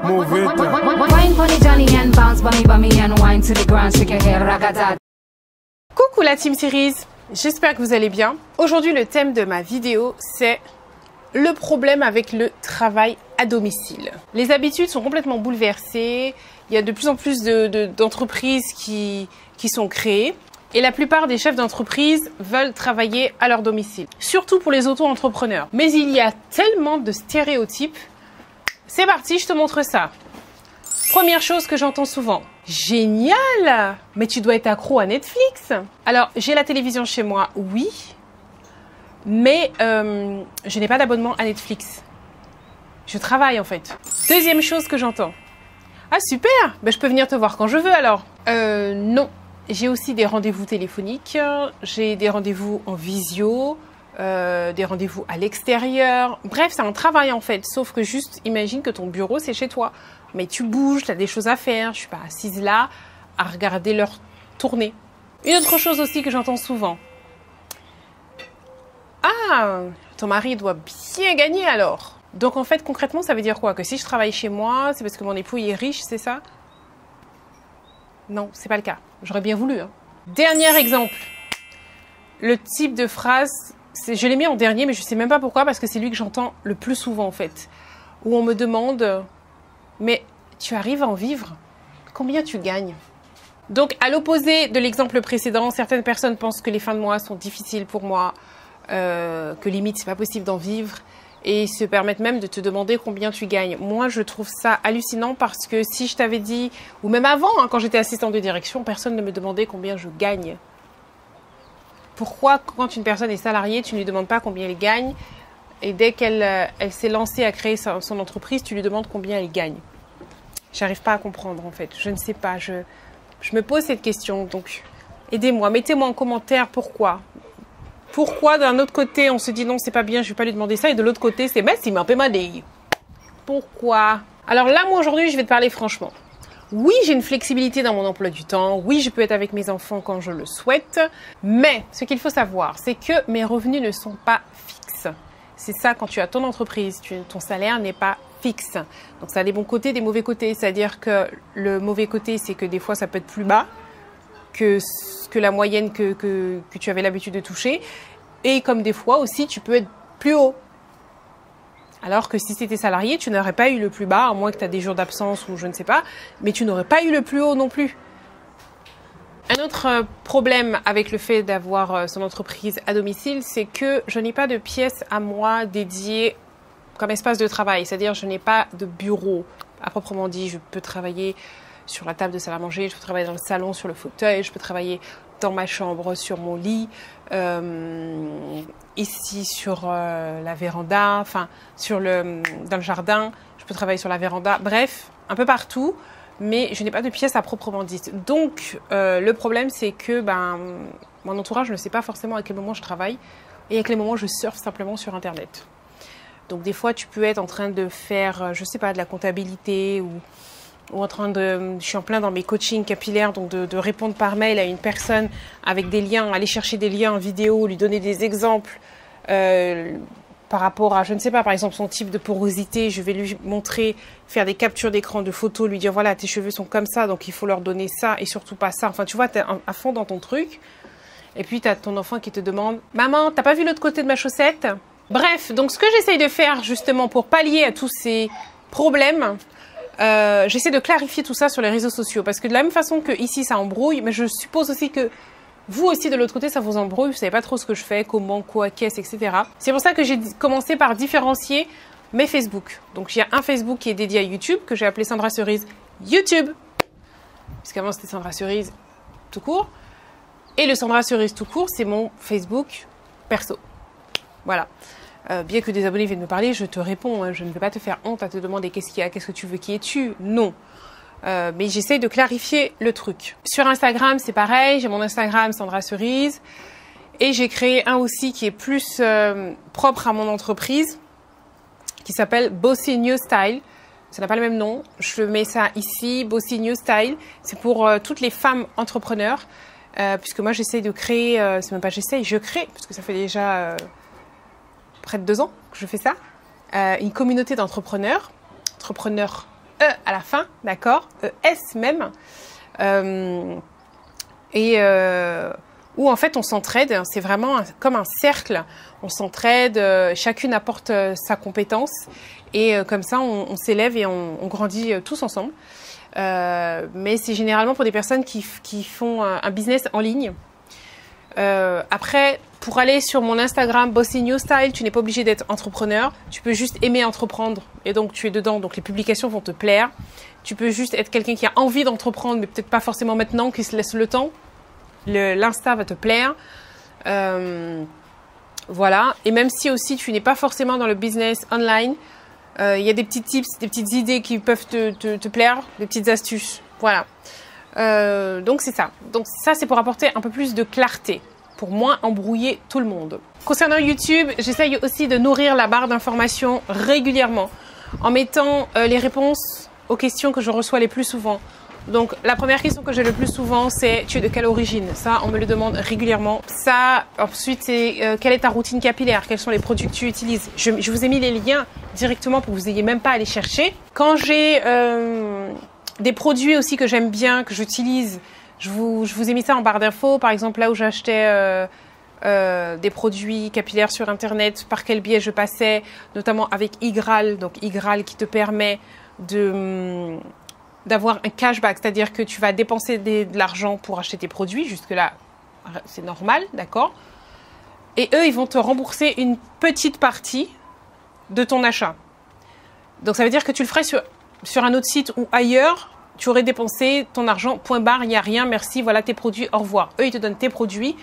Mauvais temps. Coucou la Team Series, j'espère que vous allez bien. Aujourd'hui, le thème de ma vidéo, c'est le problème avec le travail à domicile. Les habitudes sont complètement bouleversées. Il y a de plus en plus d'entreprises qui sont créées. Et la plupart des chefs d'entreprise veulent travailler à leur domicile. Surtout pour les auto-entrepreneurs. Mais il y a tellement de stéréotypes. C'est parti, je te montre ça. Première chose que j'entends souvent. Génial! Mais tu dois être accro à Netflix. Alors, j'ai la télévision chez moi, oui. Mais je n'ai pas d'abonnement à Netflix. Je travaille en fait. Deuxième chose que j'entends. Ah super! Ben, je peux venir te voir quand je veux alors. Non. J'ai aussi des rendez-vous téléphoniques, j'ai des rendez-vous en visio, des rendez-vous à l'extérieur. Bref, c'est un travail en fait. Sauf que juste, imagine que ton bureau, c'est chez toi. Mais tu bouges, tu as des choses à faire. Je suis pas assise là à regarder l'heure tourner. Une autre chose aussi que j'entends souvent. Ah, ton mari doit bien gagner alors. Donc en fait, concrètement, ça veut dire quoi? Que si je travaille chez moi, c'est parce que mon époux il est riche, c'est ça? Non, c'est pas le cas. J'aurais bien voulu. Hein. Dernier exemple. Le type de phrase, je l'ai mis en dernier, mais je sais même pas pourquoi, parce que c'est lui que j'entends le plus souvent en fait. Où on me demande, mais tu arrives à en vivre? Combien tu gagnes? Donc à l'opposé de l'exemple précédent, certaines personnes pensent que les fins de mois sont difficiles pour moi, que limite c'est pas possible d'en vivre. Et se permettent même de te demander combien tu gagnes. Moi, je trouve ça hallucinant parce que si je t'avais dit, ou même avant, hein, quand j'étais assistante de direction, personne ne me demandait combien je gagne. Pourquoi, quand une personne est salariée, tu ne lui demandes pas combien elle gagne et dès qu'elle s'est lancée à créer son entreprise, tu lui demandes combien elle gagne? J'arrive pas à comprendre en fait. Je ne sais pas. Je me pose cette question. Donc, aidez-moi. Mettez-moi en commentaire pourquoi. Pourquoi d'un autre côté on se dit non c'est pas bien, je vais pas lui demander ça, et de l'autre côté c'est ben c'est un peu madé. Pourquoi? Alors là moi aujourd'hui je vais te parler franchement. Oui j'ai une flexibilité dans mon emploi du temps, oui je peux être avec mes enfants quand je le souhaite, mais ce qu'il faut savoir c'est que mes revenus ne sont pas fixes. C'est ça quand tu as ton entreprise, ton salaire n'est pas fixe. Donc ça a des bons côtés, des mauvais côtés, c'est-à-dire que le mauvais côté c'est que des fois ça peut être plus bas que la moyenne que tu avais l'habitude de toucher. Et comme des fois aussi, tu peux être plus haut. Alors que si tu étais salarié, tu n'aurais pas eu le plus bas, à moins que tu as des jours d'absence ou je ne sais pas, mais tu n'aurais pas eu le plus haut non plus. Un autre problème avec le fait d'avoir son entreprise à domicile, c'est que je n'ai pas de pièce à moi dédiée comme espace de travail. C'est-à-dire, je n'ai pas de bureau à proprement dit. Je peux travailler sur la table de salle à manger, je peux travailler dans le salon sur le fauteuil, je peux travailler dans ma chambre sur mon lit, ici sur la véranda, enfin dans le jardin, je peux travailler sur la véranda, bref, un peu partout, mais je n'ai pas de pièce à proprement dit. Donc le problème c'est que mon entourage ne sait pas forcément à quel moment je travaille et à quel moment je surfe simplement sur internet. Donc des fois tu peux être en train de faire, je sais pas, de la comptabilité ou en train je suis en plein dans mes coachings capillaires, donc de répondre par mail à une personne avec des liens, aller chercher des liens en vidéo, lui donner des exemples par rapport à, je ne sais pas, par exemple son type de porosité, je vais lui montrer, faire des captures d'écran de photos, lui dire voilà tes cheveux sont comme ça, donc il faut leur donner ça et surtout pas ça. Enfin tu vois, t'es à fond dans ton truc. Et puis tu as ton enfant qui te demande maman, t'as pas vu l'autre côté de ma chaussette? Bref, donc ce que j'essaye de faire justement pour pallier à tous ces problèmes, j'essaie de clarifier tout ça sur les réseaux sociaux parce que de la même façon que ici ça embrouille, mais je suppose aussi que vous aussi de l'autre côté ça vous embrouille, vous savez pas trop ce que je fais, comment, quoi, qu'est-ce, etc. C'est pour ça que j'ai commencé par différencier mes Facebook. Donc il y a un Facebook qui est dédié à YouTube que j'ai appelé Sandra Cerise YouTube, puisqu'avant c'était Sandra Cerise tout court, et le Sandra Cerise tout court c'est mon Facebook perso. Voilà. Bien que des abonnés viennent me parler, je te réponds. Hein, je ne vais pas te faire honte à te demander qu'est-ce qu'il y a, qu'est-ce que tu veux, qui es-tu? Non. Mais j'essaye de clarifier le truc. Sur Instagram, c'est pareil. J'ai mon Instagram Sandra Cerise. Et j'ai créé un aussi qui est plus propre à mon entreprise, qui s'appelle Bossy New Style. Ça n'a pas le même nom. Je mets ça ici, Bossy New Style. C'est pour toutes les femmes entrepreneurs. Puisque moi, j'essaye de créer, c'est même pas j'essaye, je crée, parce que ça fait déjà près de 2 ans que je fais ça, une communauté d'entrepreneurs, entrepreneurs E à la fin, d'accord, ES même. Où en fait on s'entraide, c'est vraiment comme un cercle, on s'entraide, chacune apporte sa compétence et comme ça on s'élève et on grandit tous ensemble. Mais c'est généralement pour des personnes qui font un business en ligne. Après, pour aller sur mon Instagram Bossy New Style, tu n'es pas obligé d'être entrepreneur, tu peux juste aimer entreprendre et donc tu es dedans, donc les publications vont te plaire. Tu peux juste être quelqu'un qui a envie d'entreprendre mais peut-être pas forcément maintenant, qui se laisse le temps. L'Insta va te plaire. Voilà. Et même si aussi tu n'es pas forcément dans le business online, il y a des petits tips, des petites idées qui peuvent te plaire, des petites astuces. Voilà. Donc c'est ça. Donc ça c'est pour apporter un peu plus de clarté, pour moins embrouiller tout le monde. Concernant YouTube, j'essaye aussi de nourrir la barre d'informations régulièrement en mettant les réponses aux questions que je reçois les plus souvent. Donc la première question que j'ai le plus souvent c'est tu es de quelle origine? Ça on me le demande régulièrement. Ça ensuite c'est quelle est ta routine capillaire? Quels sont les produits que tu utilises? Je vous ai mis les liens directement pour que vous ayez même pas à les chercher. Quand j'ai des produits aussi que j'aime bien, que j'utilise, je vous ai mis ça en barre d'infos. Par exemple là où j'achetais des produits capillaires sur internet, par quel biais je passais, notamment avec Igral, donc Igral qui te permet d'avoir un cashback, c'est-à-dire que tu vas dépenser de l'argent pour acheter tes produits, jusque-là, c'est normal, d'accord? Et eux, ils vont te rembourser une petite partie de ton achat. Donc, ça veut dire que tu le ferais sur un autre site ou ailleurs, tu aurais dépensé ton argent, point barre, il n'y a rien, merci, voilà tes produits, au revoir. Eux, ils te donnent tes produits.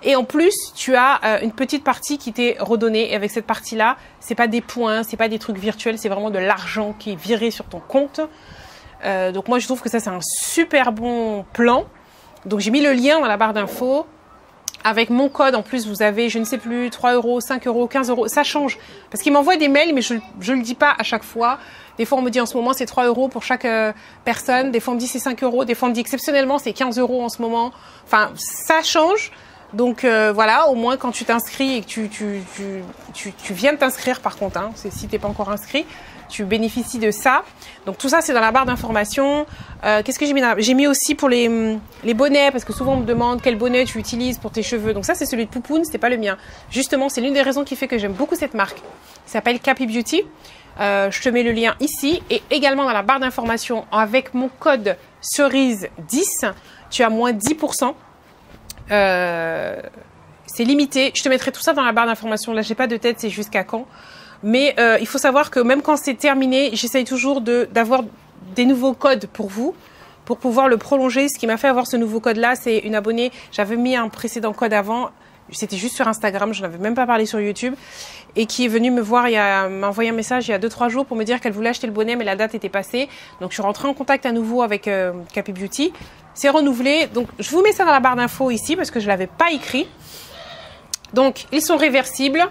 Et en plus, tu as une petite partie qui t'est redonnée. Et avec cette partie-là, c'est pas des points, c'est pas des trucs virtuels, c'est vraiment de l'argent qui est viré sur ton compte. Donc moi je trouve que ça c'est un super bon plan. Donc j'ai mis le lien dans la barre d'infos. Avec mon code en plus vous avez je ne sais plus 3 euros, 5 euros, 15 euros. Ça change parce qu'ils m'envoient des mails mais je le dis pas à chaque fois. Des fois on me dit en ce moment c'est 3 euros pour chaque personne. Des fois on me dit c'est 5 euros. Des fois on me dit exceptionnellement c'est 15 euros en ce moment. Enfin ça change. Donc voilà, au moins quand tu t'inscris et que tu viens de t'inscrire par contre, hein, si tu n'es pas encore inscrit, tu bénéficies de ça. Donc tout ça c'est dans la barre d'informations. Qu'est-ce que j'ai mis là? J'ai mis aussi pour les bonnets, parce que souvent on me demande quel bonnet tu utilises pour tes cheveux. Donc ça c'est celui de Poupoune, c'était pas le mien. Justement c'est l'une des raisons qui fait que j'aime beaucoup cette marque. Ça s'appelle Cappy Beauty. Je te mets le lien ici et également dans la barre d'informations avec mon code cerise10, tu as moins 10%. C'est limité. Je te mettrai tout ça dans la barre d'informations. Là, j'ai pas de tête, c'est jusqu'à quand. Mais il faut savoir que même quand c'est terminé, j'essaye toujours d'avoir des nouveaux codes pour vous, pour pouvoir le prolonger. Ce qui m'a fait avoir ce nouveau code-là, c'est une abonnée. J'avais mis un précédent code avant. C'était juste sur Instagram, je n'avais même pas parlé sur YouTube. Et qui est venue me voir, m'a envoyé un message il y a 2-3 jours pour me dire qu'elle voulait acheter le bonnet, mais la date était passée. Donc je suis rentrée en contact à nouveau avec Cappy Beauty. C'est renouvelé. Donc je vous mets ça dans la barre d'infos ici parce que je ne l'avais pas écrit. Donc ils sont réversibles.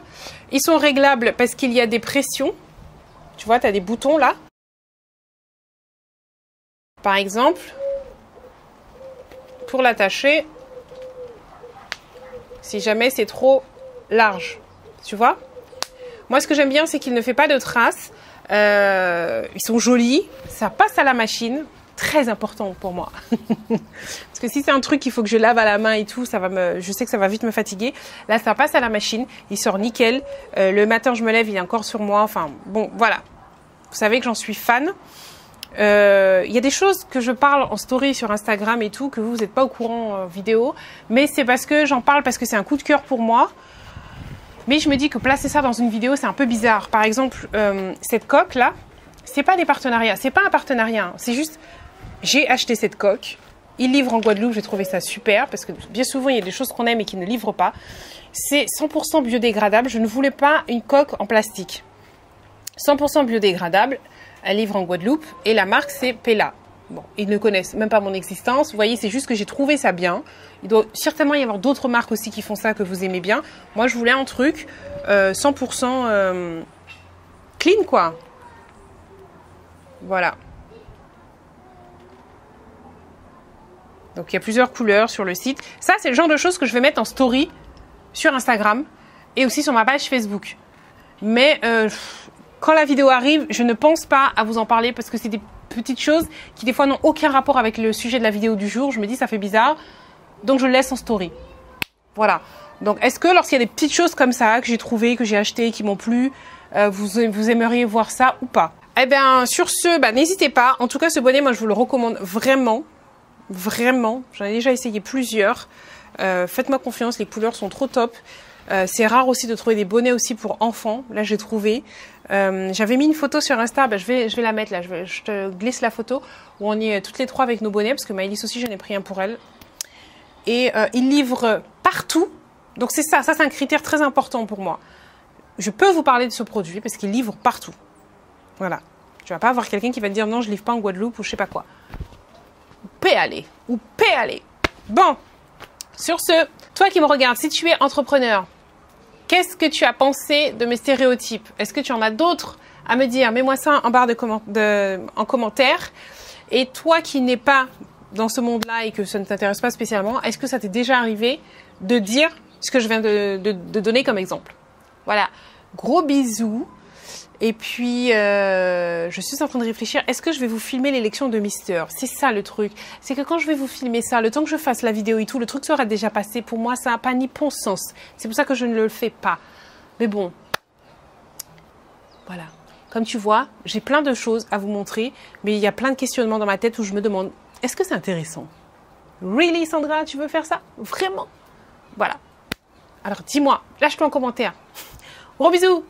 Ils sont réglables parce qu'il y a des pressions. Tu vois, tu as des boutons là. Par exemple, pour l'attacher, si jamais c'est trop large. Tu vois? Moi, ce que j'aime bien, c'est qu'il ne fait pas de traces. Ils sont jolis. Ça passe à la machine. Très important pour moi. Parce que si c'est un truc qu'il faut que je lave à la main et tout, je sais que ça va vite me fatiguer. Là, ça passe à la machine. Il sort nickel. Le matin, je me lève, il est encore sur moi. Enfin, bon, voilà. Vous savez que j'en suis fan. Il y a des choses que je parle en story sur Instagram et tout, que vous n'êtes pas au courant en vidéo. Mais c'est parce que j'en parle parce que c'est un coup de cœur pour moi. Mais je me dis que placer ça dans une vidéo, c'est un peu bizarre. Par exemple, cette coque-là, c'est pas des partenariats. C'est pas un partenariat. C'est juste, j'ai acheté cette coque. Ils livrent en Guadeloupe. J'ai trouvé ça super parce que bien souvent, il y a des choses qu'on aime et qui ne livrent pas. C'est 100% biodégradable. Je ne voulais pas une coque en plastique. 100% biodégradable. Elle livre en Guadeloupe. Et la marque, c'est Pella. Bon, ils ne connaissent même pas mon existence. Vous voyez, c'est juste que j'ai trouvé ça bien. Il doit certainement y avoir d'autres marques aussi qui font ça, que vous aimez bien. Moi, je voulais un truc 100% clean, quoi. Voilà. Donc, il y a plusieurs couleurs sur le site. Ça, c'est le genre de choses que je vais mettre en story sur Instagram et aussi sur ma page Facebook. Mais quand la vidéo arrive, je ne pense pas à vous en parler parce que c'est des petites choses qui des fois n'ont aucun rapport avec le sujet de la vidéo du jour. Je me dis ça fait bizarre, donc je le laisse en story. Voilà. Donc est-ce que lorsqu'il y a des petites choses comme ça que j'ai trouvées, que j'ai achetées, qui m'ont plu, vous aimeriez voir ça ou pas? Eh bien sur ce, n'hésitez pas. En tout cas ce bonnet, moi je vous le recommande vraiment. Vraiment. J'en ai déjà essayé plusieurs. Faites-moi confiance, les couleurs sont trop top. C'est rare aussi de trouver des bonnets aussi pour enfants. Là, j'ai trouvé. J'avais mis une photo sur Insta. Je vais la mettre là. Je te glisse la photo où on est toutes les trois avec nos bonnets parce que Maëlys aussi, j'en ai pris un pour elle. Et ils livrent partout. Donc c'est ça. Ça, c'est un critère très important pour moi. Je peux vous parler de ce produit parce qu'il livre partout. Voilà. Tu vas pas avoir quelqu'un qui va te dire non, je livre pas en Guadeloupe ou je sais pas quoi. Ou aller. Bon. Sur ce, toi qui me regardes, si tu es entrepreneur, qu'est-ce que tu as pensé de mes stéréotypes? Est-ce que tu en as d'autres à me dire? Mets-moi ça en barre en commentaire. Et toi qui n'es pas dans ce monde-là et que ça ne t'intéresse pas spécialement, est-ce que ça t'est déjà arrivé de dire ce que je viens de donner comme exemple? Voilà, gros bisous. Et puis, je suis en train de réfléchir, est-ce que je vais vous filmer l'élection de Mister? C'est ça le truc. C'est que quand je vais vous filmer ça, le temps que je fasse la vidéo et tout, le truc sera déjà passé. Pour moi, ça n'a pas ni bon sens. C'est pour ça que je ne le fais pas. Mais bon, voilà. Comme tu vois, j'ai plein de choses à vous montrer, mais il y a plein de questionnements dans ma tête où je me demande, est-ce que c'est intéressant? Really, Sandra, tu veux faire ça? Vraiment? Voilà. Alors, dis-moi, lâche-toi en commentaire. Gros bisous!